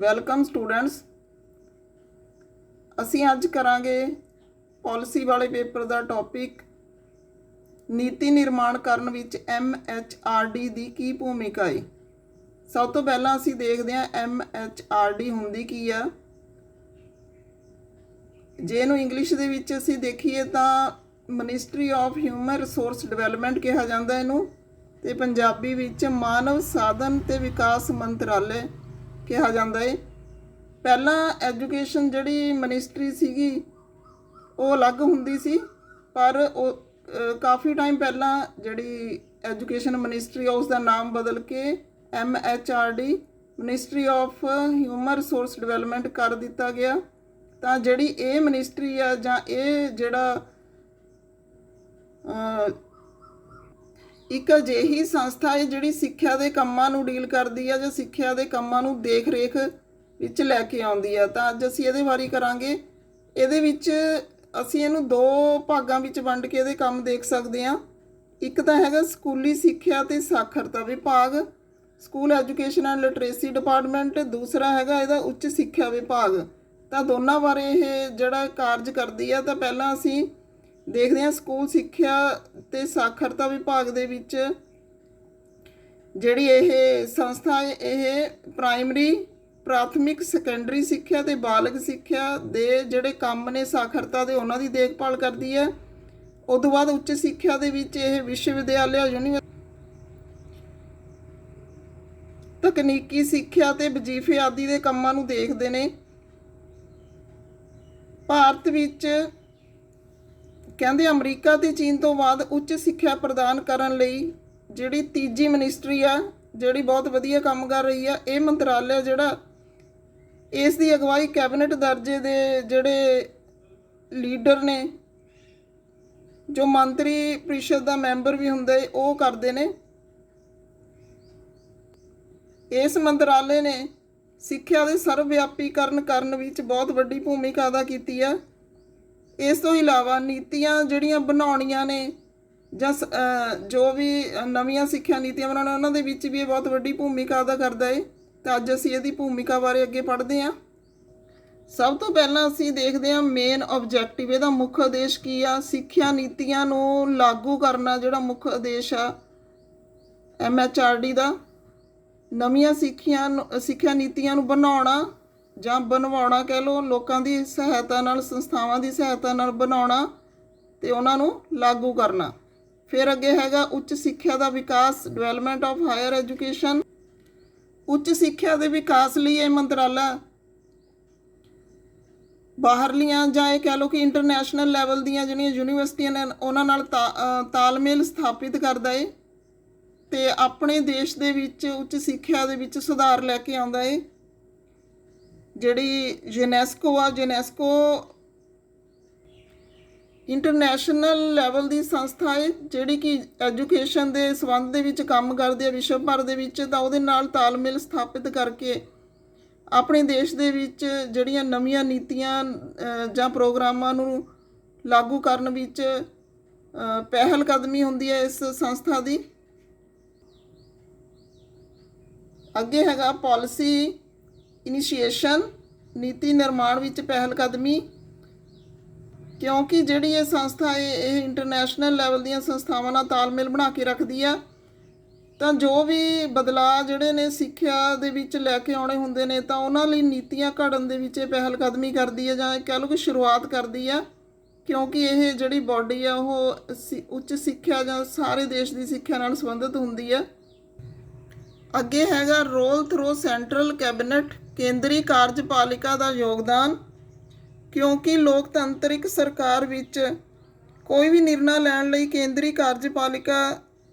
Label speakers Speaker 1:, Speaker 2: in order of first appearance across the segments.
Speaker 1: Welcome students. ਅਸੀਂ ਅੱਜ ਕਰਾਂਗੇ ਪਾਲਿਸੀ ਵਾਲੇ ਪੇਪਰ ਦਾ ਟੌਪਿਕ ਨੀਤੀ ਨਿਰਮਾਣ ਕਰਨ ਵਿੱਚ MHRD ਦੀ ਕੀ ਭੂਮਿਕਾ ਹੈ। ਸਭ ਤੋਂ ਪਹਿਲਾਂ ਅਸੀਂ ਦੇਖਦੇ ਹਾਂ MHRD ਹੁੰਦੀ ਕੀ ਆ। ਜੇ ਇਹਨੂੰ ਇੰਗਲਿਸ਼ ਦੇ ਵਿੱਚ ਅਸੀਂ ਦੇਖੀਏ ਤਾਂ ministry of human resource development ਕਿਹਾ ਜਾਂਦਾ ਇਹਨੂੰ, ਤੇ ਪੰਜਾਬੀ ਵਿੱਚ ਮਾਨਵ ਸਾਧਨ ਤੇ ਵਿਕਾਸ ਮੰਤਰਾਲੇ ਕਿਹਾ ਜਾਂਦਾ ਹੈ। ਪਹਿਲਾਂ ਐਜੂਕੇਸ਼ਨ ਜਿਹੜੀ ਮਿਨਿਸਟਰੀ ਸੀਗੀ ਉਹ ਅਲੱਗ ਹੁੰਦੀ ਸੀ, ਪਰ ਉਹ ਕਾਫੀ ਟਾਈਮ ਪਹਿਲਾਂ ਜਿਹੜੀ ਐਜੂਕੇਸ਼ਨ ਮਿਨਿਸਟਰੀ ਉਸ ਦਾ ਨਾਮ ਬਦਲ ਕੇ MHRD ministry of human resource development ਕਰ ਦਿੱਤਾ ਗਿਆ। ਤਾਂ ਜਿਹੜੀ ਇਹ ਮਿਨਿਸਟਰੀ ਆ ਜਾਂ ਇਹ ਜਿਹੜਾ ਇੱਕ ਅਜਿਹੀ ਸੰਸਥਾ ਹੈ ਜਿਹੜੀ ਸਿੱਖਿਆ ਦੇ ਕੰਮਾਂ ਨੂੰ ਡੀਲ ਕਰਦੀ ਆ ਜਾਂ ਸਿੱਖਿਆ ਦੇ ਕੰਮਾਂ ਨੂੰ ਦੇਖ ਰੇਖ ਵਿੱਚ ਲੈ ਕੇ ਆਉਂਦੀ ਆ। ਤਾਂ ਅੱਜ ਅਸੀਂ ਇਹਦੇ ਬਾਰੇ ਕਰਾਂਗੇ। ਇਹਦੇ ਵਿੱਚ ਅਸੀਂ ਇਹਨੂੰ ਦੋ ਭਾਗਾਂ ਵਿੱਚ ਵੰਡ ਕੇ ਇਹਦੇ ਕੰਮ ਦੇਖ ਸਕਦੇ ਹਾਂ। ਇੱਕ ਤਾਂ ਹੈਗਾ ਸਕੂਲੀ ਸਿੱਖਿਆ ਤੇ ਸਾਖਰਤਾ ਵਿਭਾਗ, school education and literacy department. ਦੂਸਰਾ ਹੈਗਾ ਇਹਦਾ ਉੱਚ ਸਿੱਖਿਆ ਵਿਭਾਗ। ਤਾਂ ਦੋਨਾਂ ਬਾਰੇ ਇਹ ਜਿਹੜਾ ਕਾਰਜ ਕਰਦੀ ਆ। ਤਾਂ ਪਹਿਲਾਂ ਅਸੀਂ ਦੇਖਦੇ ਹਾਂ ਸਕੂਲ ਸਿੱਖਿਆ ਤੇ ਸਾਖਰਤਾ ਵਿਭਾਗ ਦੇ ਵਿੱਚ ਜਿਹੜੀ ਇਹ ਸੰਸਥਾ ਹੈ ਇਹ ਪ੍ਰਾਇਮਰੀ ਪ੍ਰਾਥਮਿਕ ਸੈਕੰਡਰੀ ਸਿੱਖਿਆ ਤੇ ਬਾਲਗ ਸਿੱਖਿਆ ਦੇ ਜਿਹੜੇ ਕੰਮ ਨੇ ਸਾਖਰਤਾ ਦੇ ਉਹਨਾਂ ਦੀ ਦੇਖਭਾਲ ਕਰਦੀ ਹੈ। ਉਸ ਤੋਂ ਬਾਅਦ ਉੱਚ ਸਿੱਖਿਆ ਦੇ ਵਿੱਚ ਇਹ ਵਿਸ਼ਵ ਵਿਦਿਆਲਿਆ ਯੂਨੀਵਰਸਿਟੀ ਤਕਨੀਕੀ ਸਿੱਖਿਆ ਤੇ ਵਜ਼ੀਫੇ ਆਦਿ ਦੇ ਕੰਮਾਂ ਨੂੰ ਦੇਖਦੇ ਨੇ। ਭਾਰਤ ਵਿੱਚ ਕਹਿੰਦੇ ਅਮਰੀਕਾ ਤੇ ਚੀਨ ਤੋਂ ਬਾਅਦ ਉੱਚ ਸਿੱਖਿਆ ਪ੍ਰਦਾਨ ਕਰਨ ਲਈ ਜਿਹੜੀ ਤੀਜੀ ਮਿਨਿਸਟਰੀ ਆ ਜਿਹੜੀ ਬਹੁਤ ਵਧੀਆ ਕੰਮ ਕਰ ਰਹੀ ਆ। ਇਹ ਮੰਤਰਾਲਾ ਜਿਹੜਾ ਇਸ ਦੀ ਅਗਵਾਈ ਕੈਬਨਿਟ ਦਰਜੇ ਦੇ ਜਿਹੜੇ ਲੀਡਰ ਨੇ ਜੋ ਮੰਤਰੀ ਪ੍ਰੀਸ਼ਦ ਦਾ ਮੈਂਬਰ ਵੀ ਹੁੰਦੇ ਉਹ ਕਰਦੇ ਨੇ। ਇਸ ਮੰਤਰਾਲੇ ਨੇ ਸਿੱਖਿਆ ਦੇ ਸਰਵਵਿਆਪੀਕਰਨ ਕਰਨ ਵਿੱਚ ਬਹੁਤ ਵੱਡੀ ਭੂਮਿਕਾ ਅਦਾ ਕੀਤੀ ਆ। ਇਸ ਤੋਂ ਇਲਾਵਾ ਨੀਤੀਆਂ ਜਿਹੜੀਆਂ ਬਣਾਉਣੀਆਂ ਨੇ ਜਾਂ ਜੋ ਵੀ ਨਵੀਆਂ ਸਿੱਖਿਆ ਨੀਤੀਆਂ ਬਣਾਉਣੀਆਂ ਉਹਨਾਂ ਦੇ ਵਿੱਚ ਵੀ ਇਹ ਬਹੁਤ ਵੱਡੀ ਭੂਮਿਕਾ ਅਦਾ ਕਰਦਾ ਹੈ। ਤਾਂ ਅੱਜ ਅਸੀਂ ਇਹਦੀ ਭੂਮਿਕਾ ਬਾਰੇ ਅੱਗੇ ਪੜ੍ਹਦੇ ਹਾਂ। ਸਭ ਤੋਂ ਪਹਿਲਾਂ ਅਸੀਂ ਦੇਖਦੇ ਹਾਂ ਮੇਨ ਆਬਜੈਕਟਿਵ, ਇਹਦਾ ਮੁੱਖ ਉਦੇਸ਼ ਕੀ ਆ। ਸਿੱਖਿਆ ਨੀਤੀਆਂ ਨੂੰ ਲਾਗੂ ਕਰਨਾ ਜਿਹੜਾ ਮੁੱਖ ਉਦੇਸ਼ ਆ MHRD ਦਾ। ਨਵੀਆਂ ਸਿੱਖਿਆ ਨੀਤੀਆਂ ਨੂੰ ਬਣਾਉਣਾ ਜਾਂ ਬਣਵਾਉਣਾ ਕਹਿ ਲਓ, ਲੋਕਾਂ ਦੀ ਸਹਾਇਤਾ ਨਾਲ ਸੰਸਥਾਵਾਂ ਦੀ ਸਹਾਇਤਾ ਨਾਲ ਬਣਾਉਣਾ ਤੇ ਉਹਨਾਂ ਨੂੰ ਲਾਗੂ ਕਰਨਾ। ਫਿਰ ਅੱਗੇ ਹੈਗਾ ਉੱਚ ਸਿੱਖਿਆ ਦਾ ਵਿਕਾਸ, ਡਿਵੈਲਪਮੈਂਟ ਆਫ ਹਾਇਰ ਐਜੂਕੇਸ਼ਨ। ਉੱਚ ਸਿੱਖਿਆ ਦੇ ਵਿਕਾਸ ਲਈ ਇਹ ਮੰਤਰਾਲਾ ਬਾਹਰਲੀਆਂ ਜਾਂ ਇਹ ਕਹਿ ਲਓ ਕਿ ਇੰਟਰਨੈਸ਼ਨਲ ਲੈਵਲ ਦੀਆਂ ਜਿਹੜੀਆਂ ਯੂਨੀਵਰਸਿਟੀਆਂ ਨੇ ਉਹਨਾਂ ਨਾਲ ਤਾਲਮੇਲ ਸਥਾਪਿਤ ਕਰਦਾ ਹੈ ਤੇ ਆਪਣੇ ਦੇਸ਼ ਦੇ ਵਿੱਚ ਉੱਚ ਸਿੱਖਿਆ ਦੇ ਵਿੱਚ ਸੁਧਾਰ ਲੈ ਕੇ ਆਉਂਦਾ ਹੈ। ਜਿਹੜੀ ਯੂਨੈਸਕੋ ਆ, ਯੂਨੈਸਕੋ ਇੰਟਰਨੈਸ਼ਨਲ ਲੈਵਲ ਦੀ ਸੰਸਥਾ ਹੈ ਜਿਹੜੀ ਕਿ ਐਜੂਕੇਸ਼ਨ ਦੇ ਸੰਬੰਧ ਦੇ ਵਿੱਚ ਕੰਮ ਕਰਦੀ ਹੈ ਵਿਸ਼ਵ ਭਰ ਦੇ ਵਿੱਚ। ਤਾਂ ਉਹਦੇ ਨਾਲ ਤਾਲਮੇਲ ਸਥਾਪਿਤ ਕਰਕੇ ਆਪਣੇ ਦੇਸ਼ ਦੇ ਵਿੱਚ ਜਿਹੜੀਆਂ ਨਵੀਆਂ ਨੀਤੀਆਂ ਜਾਂ ਪ੍ਰੋਗਰਾਮਾਂ ਨੂੰ ਲਾਗੂ ਕਰਨ ਵਿੱਚ ਪਹਿਲ ਕਦਮੀ ਹੁੰਦੀ ਹੈ ਇਸ ਸੰਸਥਾ ਦੀ। ਅੱਗੇ ਹੈਗਾ ਪਾਲਿਸੀ ਇਨੀਸ਼ੀਏਸ਼ਨ, ਨੀਤੀ ਨਿਰਮਾਣ ਵਿੱਚ ਪਹਿਲ ਕਦਮੀ। ਕਿਉਂਕਿ ਜਿਹੜੀ ਇਹ ਸੰਸਥਾ ਹੈ ਇਹ ਇੰਟਰਨੈਸ਼ਨਲ ਲੈਵਲ ਦੀਆਂ ਸੰਸਥਾਵਾਂ ਨਾਲ ਤਾਲਮੇਲ ਬਣਾ ਕੇ ਰੱਖਦੀ ਆ। ਤਾਂ ਜੋ ਵੀ ਬਦਲਾਅ ਜਿਹੜੇ ਨੇ ਸਿੱਖਿਆ ਦੇ ਵਿੱਚ ਲੈ ਕੇ ਆਉਣੇ ਹੁੰਦੇ ਨੇ ਤਾਂ ਉਹਨਾਂ ਲਈ ਨੀਤੀਆਂ ਘੜਨ ਦੇ ਵਿੱਚ ਇਹ ਪਹਿਲ ਕਦਮੀ ਕਰਦੀ ਹੈ ਜਾਂ ਕਹਿ ਲਓ ਕਿ ਸ਼ੁਰੂਆਤ ਕਰਦੀ ਆ। ਕਿਉਂਕਿ ਇਹ ਜਿਹੜੀ ਬਾਡੀ ਆ ਉਹ ਉੱਚ ਸਿੱਖਿਆ ਜਾਂ ਸਾਰੇ ਦੇਸ਼ ਦੀ ਸਿੱਖਿਆ ਨਾਲ ਸੰਬੰਧਿਤ ਹੁੰਦੀ ਹੈ। ਅੱਗੇ ਹੈਗਾ ਰੋਲ ਥਰੂ ਸੈਂਟਰਲ ਕੈਬਨਿਟ, ਕੇਂਦਰੀ ਕਾਰਜਪਾਲਿਕਾ ਦਾ ਯੋਗਦਾਨ। ਕਿਉਂਕਿ ਲੋਕਤੰਤਰਿਕ ਸਰਕਾਰ ਵਿੱਚ ਕੋਈ ਵੀ ਨਿਰਣਾ ਲੈਣ ਲਈ ਕੇਂਦਰੀ ਕਾਰਜਪਾਲਿਕਾ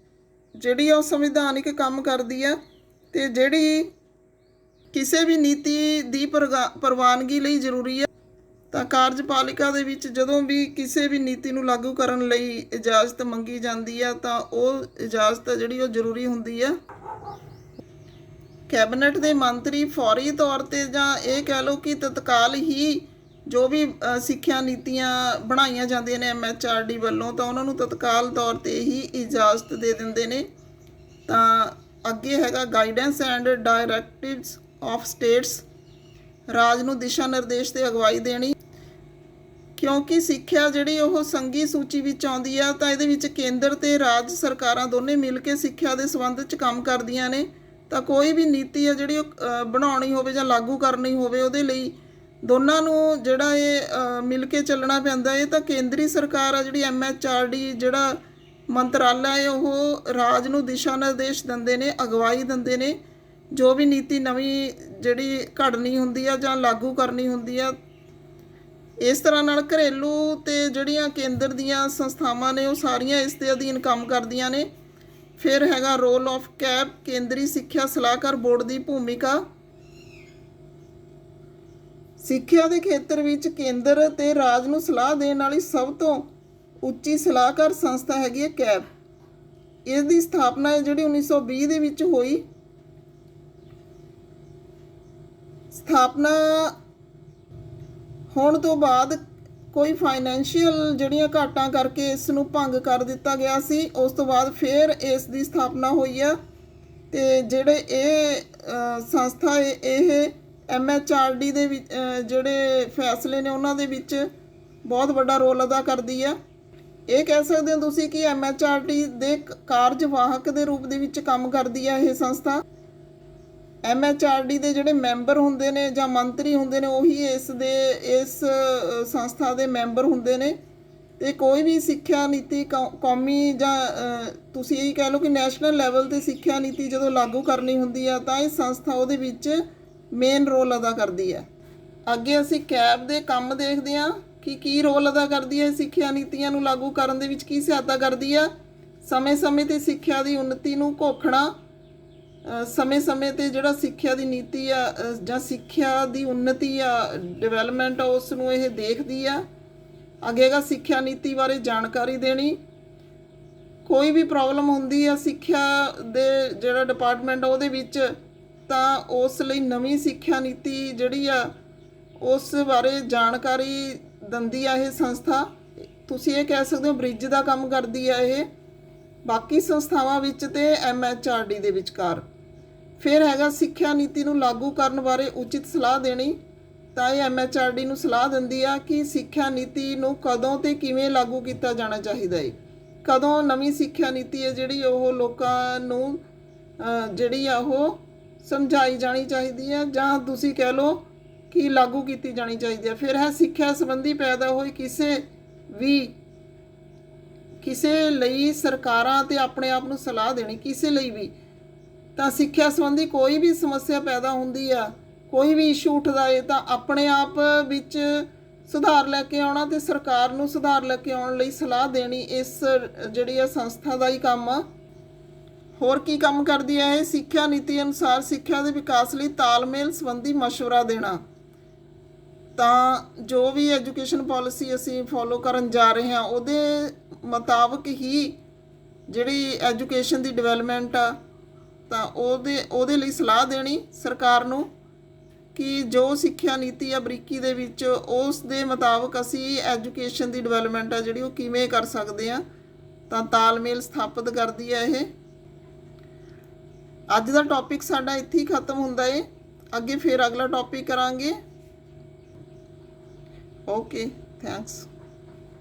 Speaker 1: ਜਿਹੜੀ ਉਹ ਸੰਵਿਧਾਨਿਕ ਕੰਮ ਕਰਦੀ ਆ ਤੇ ਜਿਹੜੀ ਕਿਸੇ ਵੀ ਨੀਤੀ ਦੀ ਪ੍ਰਵਾਨਗੀ ਲਈ ਜ਼ਰੂਰੀ ਹੈ। ਤਾਂ ਕਾਰਜਪਾਲਿਕਾ ਦੇ ਵਿੱਚ ਜਦੋਂ ਵੀ ਕਿਸੇ ਵੀ ਨੀਤੀ ਨੂੰ ਲਾਗੂ ਕਰਨ ਲਈ ਇਜਾਜ਼ਤ ਮੰਗੀ ਜਾਂਦੀ ਆ ਤਾਂ ਉਹ ਇਜਾਜ਼ਤ ਜਿਹੜੀ ਉਹ ਜ਼ਰੂਰੀ ਹੁੰਦੀ ਆ। ਕੈਬਨਿਟ ਦੇ ਮੰਤਰੀ ਫੌਰੀ ਤੌਰ 'ਤੇ ਜਾਂ ਇਹ ਕਹਿ ਲਓ ਕਿ ਤਤਕਾਲ ਹੀ ਜੋ ਵੀ ਸਿੱਖਿਆ ਨੀਤੀਆਂ ਬਣਾਈਆਂ ਜਾਂਦੀਆਂ ਨੇ MHRD ਵੱਲੋਂ ਤਾਂ ਉਹਨਾਂ ਨੂੰ ਤਤਕਾਲ ਤੌਰ 'ਤੇ ਹੀ ਇਜਾਜ਼ਤ ਦੇ ਦਿੰਦੇ ਨੇ। ਤਾਂ ਅੱਗੇ ਹੈਗਾ ਗਾਈਡੈਂਸ ਐਂਡ ਡਾਇਰੈਕਟਿਵਸ ਆਫ ਸਟੇਟਸ, ਰਾਜ ਨੂੰ ਦਿਸ਼ਾ ਨਿਰਦੇਸ਼ ਤੇ ਅਗਵਾਈ ਦੇਣੀ। ਕਿਉਂਕਿ ਸਿੱਖਿਆ ਜਿਹੜੀ ਉਹ ਸੰਘੀ ਸੂਚੀ ਵਿੱਚ ਆਉਂਦੀ ਆ ਤਾਂ ਇਹਦੇ ਵਿੱਚ ਕੇਂਦਰ ਤੇ ਰਾਜ ਸਰਕਾਰਾਂ ਦੋਨੇ ਮਿਲ ਕੇ ਸਿੱਖਿਆ ਦੇ ਸੰਬੰਧ 'ਚ ਕੰਮ ਕਰਦੀਆਂ ਨੇ। ਤਾਂ ਕੋਈ ਵੀ ਨੀਤੀ ਆ ਜਿਹੜੀ ਉਹ ਬਣਾਉਣੀ ਹੋਵੇ ਜਾਂ ਲਾਗੂ ਕਰਨੀ ਹੋਵੇ, ਉਹਦੇ ਲਈ ਦੋਨਾਂ ਨੂੰ ਜਿਹੜਾ ਇਹ ਮਿਲ ਕੇ ਚੱਲਣਾ ਪੈਂਦਾ। ਇਹ ਤਾਂ ਕੇਂਦਰੀ ਸਰਕਾਰ ਆ ਜਿਹੜੀ MHRD ਜਿਹੜਾ ਮੰਤਰਾਲਾ ਹੈ, ਉਹ ਰਾਜ ਨੂੰ ਦਿਸ਼ਾ ਨਿਰਦੇਸ਼ ਦਿੰਦੇ ਨੇ, ਅਗਵਾਈ ਦਿੰਦੇ ਨੇ। ਜੋ ਵੀ ਨੀਤੀ ਨਵੀਂ ਜਿਹੜੀ ਘੜਨੀ ਹੁੰਦੀ ਆ ਜਾਂ ਲਾਗੂ ਕਰਨੀ ਹੁੰਦੀ ਆ, ਇਸ ਤਰ੍ਹਾਂ ਨਾਲ ਘਰੇਲੂ ਤੇ ਜਿਹੜੀਆਂ ਕੇਂਦਰ ਦੀਆਂ ਸੰਸਥਾਵਾਂ ਨੇ ਉਹ ਸਾਰੀਆਂ ਇਸ ਦੇ ਅਧੀਨ ਕੰਮ ਕਰਦੀਆਂ ਨੇ। ਫਿਰ ਹੈਗਾ ਰੋਲ ਆਫ ਕੈਬ, ਕੇਂਦਰੀ ਸਿੱਖਿਆ ਸਲਾਹਕਾਰ ਬੋਰਡ ਦੀ ਭੂਮਿਕਾ। ਸਿੱਖਿਆ ਦੇ ਖੇਤਰ ਵਿੱਚ ਕੇਂਦਰ ਤੇ ਰਾਜ ਨੂੰ ਸਲਾਹ ਦੇਣ ਵਾਲੀ ਸਭ ਤੋਂ ਉੱਚੀ ਸਲਾਹਕਾਰ ਸੰਸਥਾ ਹੈਗੀ ਹੈ ਕੈਬ। ਇਸ ਦੀ ਸਥਾਪਨਾ ਹੈ ਜਿਹੜੀ 1920 ਦੇ ਵਿੱਚ ਹੋਈ। ਸਥਾਪਨਾ ਹੋਣ ਤੋਂ ਬਾਅਦ ਕੋਈ ਫਾਈਨੈਂਸ਼ੀਅਲ ਜਿਹੜੀਆਂ ਘਾਟਾਂ ਕਰਕੇ ਇਸ ਨੂੰ ਭੰਗ ਕਰ ਦਿੱਤਾ ਗਿਆ ਸੀ। ਉਸ ਤੋਂ ਬਾਅਦ ਫਿਰ ਇਸ ਦੀ ਸਥਾਪਨਾ ਹੋਈ ਆ ਤੇ ਜਿਹੜੇ ਇਹ ਸੰਸਥਾ ਇਹ MHRD ਦੇ ਵਿੱਚ ਜਿਹੜੇ ਫੈਸਲੇ ਨੇ ਉਹਨਾਂ ਦੇ ਵਿੱਚ ਬਹੁਤ ਵੱਡਾ ਰੋਲ ਅਦਾ ਕਰਦੀ ਆ। ਇਹ ਕਹਿ ਸਕਦੇ ਹੋ ਤੁਸੀਂ ਕਿ MHRD ਦੇ ਕਾਰਜਵਾਹਕ ਦੇ ਰੂਪ ਦੇ ਵਿੱਚ ਕੰਮ ਕਰਦੀ ਆ ਇਹ ਸੰਸਥਾ। MHRD ਦੇ ਜਿਹੜੇ ਮੈਂਬਰ ਹੁੰਦੇ ਨੇ ਜਾਂ ਮੰਤਰੀ ਹੁੰਦੇ ਨੇ ਉਹੀ ਇਸ ਸੰਸਥਾ ਦੇ ਮੈਂਬਰ ਹੁੰਦੇ ਨੇ। ਤੇ ਕੋਈ ਵੀ ਸਿੱਖਿਆ ਨੀਤੀ ਕੌਮੀ ਜਾਂ ਤੁਸੀਂ ਇਹ ਕਹਿ ਲਓ ਕਿ ਨੈਸ਼ਨਲ ਲੈਵਲ 'ਤੇ ਸਿੱਖਿਆ ਨੀਤੀ ਜਦੋਂ ਲਾਗੂ ਕਰਨੀ ਹੁੰਦੀ ਆ ਤਾਂ ਇਹ ਸੰਸਥਾ ਉਹਦੇ ਵਿੱਚ ਮੇਨ ਰੋਲ ਅਦਾ ਕਰਦੀ ਹੈ। ਅੱਗੇ ਅਸੀਂ ਕੈਬ ਦੇ ਕੰਮ ਦੇਖਦੇ ਹਾਂ ਕਿ ਕੀ ਰੋਲ ਅਦਾ ਕਰਦੀ ਹੈ। ਸਿੱਖਿਆ ਨੀਤੀਆਂ ਨੂੰ ਲਾਗੂ ਕਰਨ ਦੇ ਵਿੱਚ ਕੀ ਸਹਾਇਤਾ ਕਰਦੀ ਆ। ਸਮੇਂ-ਸਮੇਂ 'ਤੇ ਸਿੱਖਿਆ ਦੀ ਉੱਨਤੀ ਨੂੰ ਘੋਖਣਾ, ਸਮੇਂ-ਸਮੇਂ 'ਤੇ ਜਿਹੜਾ ਸਿੱਖਿਆ ਦੀ ਨੀਤੀ ਆ ਜਾਂ ਸਿੱਖਿਆ ਦੀ ਉੱਨਤੀ ਆ, ਡਿਵੈਲਪਮੈਂਟ ਉਸ ਨੂੰ ਇਹ ਦੇਖਦੀ ਆ। ਅੱਗੇ ਹੈਗਾ ਸਿੱਖਿਆ ਨੀਤੀ ਬਾਰੇ ਜਾਣਕਾਰੀ ਦੇਣੀ। ਕੋਈ ਵੀ ਪ੍ਰੋਬਲਮ ਹੁੰਦੀ ਆ ਸਿੱਖਿਆ ਦੇ ਜਿਹੜਾ ਡਿਪਾਰਟਮੈਂਟ ਉਹਦੇ ਵਿੱਚ ਤਾਂ ਉਸ ਲਈ ਨਵੀਂ ਸਿੱਖਿਆ ਨੀਤੀ ਜਿਹੜੀ ਆ ਉਸ ਬਾਰੇ ਜਾਣਕਾਰੀ ਦਿੰਦੀ ਆ ਇਹ ਸੰਸਥਾ। ਤੁਸੀਂ ਇਹ ਕਹਿ ਸਕਦੇ ਹੋ ਬ੍ਰਿਜ ਦਾ ਕੰਮ ਕਰਦੀ ਆ ਇਹ ਬਾਕੀ ਸੰਸਥਾਵਾਂ ਵਿੱਚ ਤੇ MHRD ਦੇ ਵਿਚਕਾਰ। ਫਿਰ ਹੈਗਾ ਸਿੱਖਿਆ ਨੀਤੀ ਨੂੰ ਲਾਗੂ ਕਰਨ ਬਾਰੇ ਉਚਿਤ ਸਲਾਹ ਦੇਣੀ। ਤਾਂ ਇਹ MHRD ਨੂੰ ਸਲਾਹ ਦਿੰਦੀ ਆ ਕਿ ਸਿੱਖਿਆ ਨੀਤੀ ਨੂੰ ਕਦੋਂ ਤੇ ਕਿਵੇਂ ਲਾਗੂ ਕੀਤਾ ਜਾਣਾ ਚਾਹੀਦਾ ਹੈ। ਕਦੋਂ ਨਵੀਂ ਸਿੱਖਿਆ ਨੀਤੀ ਹੈ ਜਿਹੜੀ ਉਹ ਲੋਕਾਂ ਨੂੰ ਜਿਹੜੀ ਆ ਉਹ ਸਮਝਾਈ ਜਾਣੀ ਚਾਹੀਦੀ ਹੈ ਜਾਂ ਤੁਸੀਂ ਕਹਿ ਲਓ ਕਿ ਲਾਗੂ ਕੀਤੀ ਜਾਣੀ ਚਾਹੀਦੀ ਹੈ। ਫਿਰ ਹੈ ਸਿੱਖਿਆ ਸੰਬੰਧੀ ਪੈਦਾ ਹੋਈ ਕਿਸੇ ਲਈ ਸਰਕਾਰਾਂ ਤੇ ਆਪਣੇ ਆਪ ਨੂੰ ਸਲਾਹ ਦੇਣੀ। ਕਿਸੇ ਲਈ ਵੀ ਤਾਂ ਸਿੱਖਿਆ ਸੰਬੰਧੀ ਕੋਈ ਵੀ ਸਮੱਸਿਆ ਪੈਦਾ ਹੁੰਦੀ ਆ, ਕੋਈ ਵੀ ਇਸ਼ੂ ਉੱਠਦਾ ਹੈ ਤਾਂ ਆਪਣੇ ਆਪ ਵਿੱਚ ਸੁਧਾਰ ਲੈ ਕੇ ਆਉਣਾ ਤੇ ਸਰਕਾਰ ਨੂੰ ਸੁਧਾਰ ਲੈ ਕੇ ਆਉਣ ਲਈ ਸਲਾਹ ਦੇਣੀ ਇਸ ਜਿਹੜੀ ਆ ਸੰਸਥਾ ਦਾ ਹੀ ਕੰਮ ਆ। ਹੋਰ ਕੀ ਕੰਮ ਕਰਦੀ ਹੈ ਇਹ? ਸਿੱਖਿਆ ਨੀਤੀ ਅਨੁਸਾਰ ਸਿੱਖਿਆ ਦੇ ਵਿਕਾਸ ਲਈ ਤਾਲਮੇਲ ਸੰਬੰਧੀ ਮਸ਼ਵਰਾ ਦੇਣਾ। ਤਾਂ ਜੋ ਵੀ ਐਜੂਕੇਸ਼ਨ ਪਾਲਿਸੀ ਅਸੀਂ ਫੋਲੋ ਕਰਨ ਜਾ ਰਹੇ ਹਾਂ ਉਹਦੇ ਮੁਤਾਬਕ ਹੀ ਜਿਹੜੀ ਐਜੂਕੇਸ਼ਨ ਦੀ ਡਿਵੈਲਪਮੈਂਟ ਆ ਤਾਂ ਉਹਦੇ ਲਈ ਸਲਾਹ ਦੇਣੀ ਸਰਕਾਰ ਨੂੰ ਕਿ ਜੋ ਸਿੱਖਿਆ ਨੀਤੀ ਆ ਬਰੀਕੀ ਦੇ ਵਿੱਚ ਉਸ ਦੇ ਮੁਤਾਬਕ ਅਸੀਂ ਐਜੂਕੇਸ਼ਨ ਦੀ ਡਿਵੈਲਪਮੈਂਟ ਆ ਜਿਹੜੀ ਉਹ ਕਿਵੇਂ ਕਰ ਸਕਦੇ ਹਾਂ। ਤਾਂ ਤਾਲਮੇਲ ਸਥਾਪਿਤ ਕਰਦੀ ਹੈ ਇਹ। ਅੱਜ ਦਾ ਟੌਪਿਕ ਸਾਡਾ ਇੱਥੇ ਹੀ ਖਤਮ ਹੁੰਦਾ ਹੈ। ਅੱਗੇ ਫਿਰ ਅਗਲਾ ਟੌਪਿਕ ਕਰਾਂਗੇ। Okay, thanks.